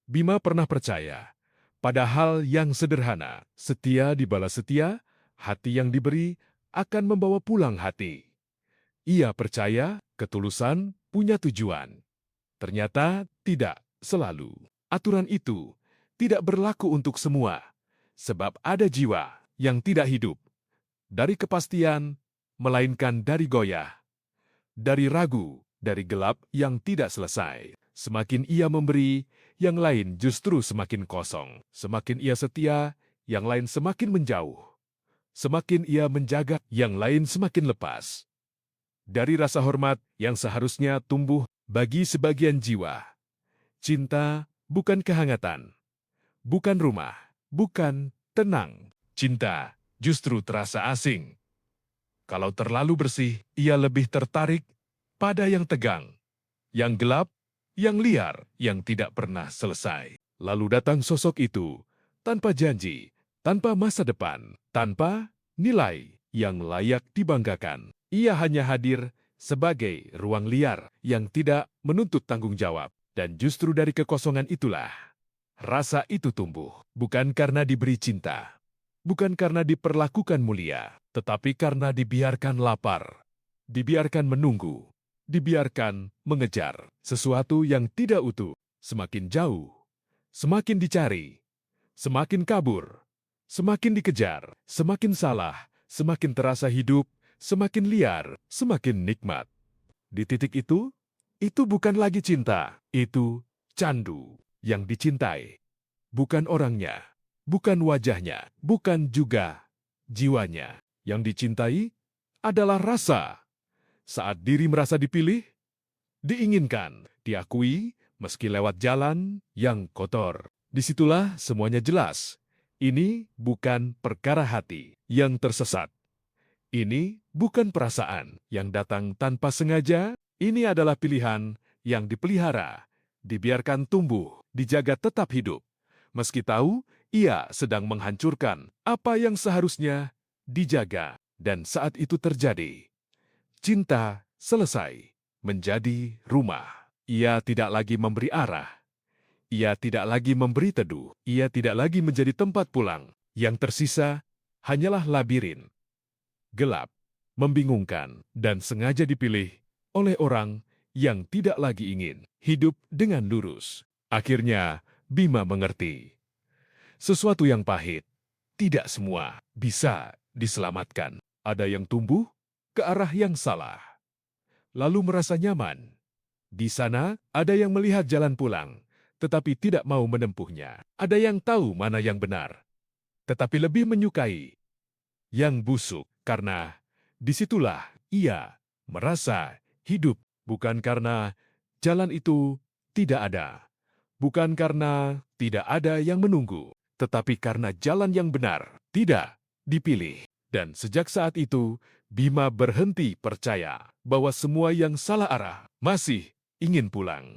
Bima pernah percaya pada hal yang sederhana. Setia dibalas setia, hati yang diberi akan membawa pulang hati. Ia percaya ketulusan punya tujuan. Ternyata tidak selalu. Aturan itu tidak berlaku untuk semua, sebab ada jiwa yang tidak hidup dari kepastian, melainkan dari goyah, dari ragu, dari gelap yang tidak selesai. Semakin ia memberi, yang lain justru semakin kosong. Semakin ia setia, yang lain semakin menjauh. Semakin ia menjaga, yang lain semakin lepas. Dari rasa hormat yang seharusnya tumbuh bagi sebagian jiwa. Cinta bukan kehangatan, bukan rumah, bukan tenang. Cinta justru terasa asing. Kalau terlalu bersih, ia lebih tertarik pada yang tegang, yang gelap, yang liar, yang tidak pernah selesai. Lalu datang sosok itu, tanpa janji, tanpa masa depan, tanpa nilai yang layak dibanggakan. Ia hanya hadir sebagai ruang liar yang tidak menuntut tanggung jawab. Dan justru dari kekosongan itulah, rasa itu tumbuh. Bukan karena diberi cinta, bukan karena diperlakukan mulia, tetapi karena dibiarkan lapar, dibiarkan menunggu, dibiarkan mengejar sesuatu yang tidak utuh. Semakin jauh, semakin dicari, semakin kabur, semakin dikejar, semakin salah, semakin terasa hidup, semakin liar, semakin nikmat. Di titik itu bukan lagi cinta, itu candu yang dicintai. Bukan orangnya, bukan wajahnya, bukan juga jiwanya. Yang dicintai adalah rasa. Saat diri merasa dipilih, diinginkan, diakui, meski lewat jalan yang kotor. Disitulah semuanya jelas. Ini bukan perkara hati yang tersesat. Ini bukan perasaan yang datang tanpa sengaja. Ini adalah pilihan yang dipelihara, dibiarkan tumbuh, dijaga tetap hidup. Meski tahu ia sedang menghancurkan apa yang seharusnya dijaga. Dan saat itu terjadi, cinta selesai menjadi rumah. Ia tidak lagi memberi arah. Ia tidak lagi memberi teduh. Ia tidak lagi menjadi tempat pulang. Yang tersisa hanyalah labirin. Gelap, membingungkan, dan sengaja dipilih oleh orang yang tidak lagi ingin hidup dengan lurus. Akhirnya, Bima mengerti. Sesuatu yang pahit, tidak semua bisa diselamatkan. Ada yang tumbuh ke arah yang salah, lalu merasa nyaman. Di sana, ada yang melihat jalan pulang, tetapi tidak mau menempuhnya. Ada yang tahu mana yang benar, tetapi lebih menyukai yang busuk, karena disitulah ia merasa hidup. Bukan karena jalan itu tidak ada, bukan karena tidak ada yang menunggu, tetapi karena jalan yang benar tidak dipilih. Dan sejak saat itu, Bima berhenti percaya bahwa semua yang salah arah masih ingin pulang.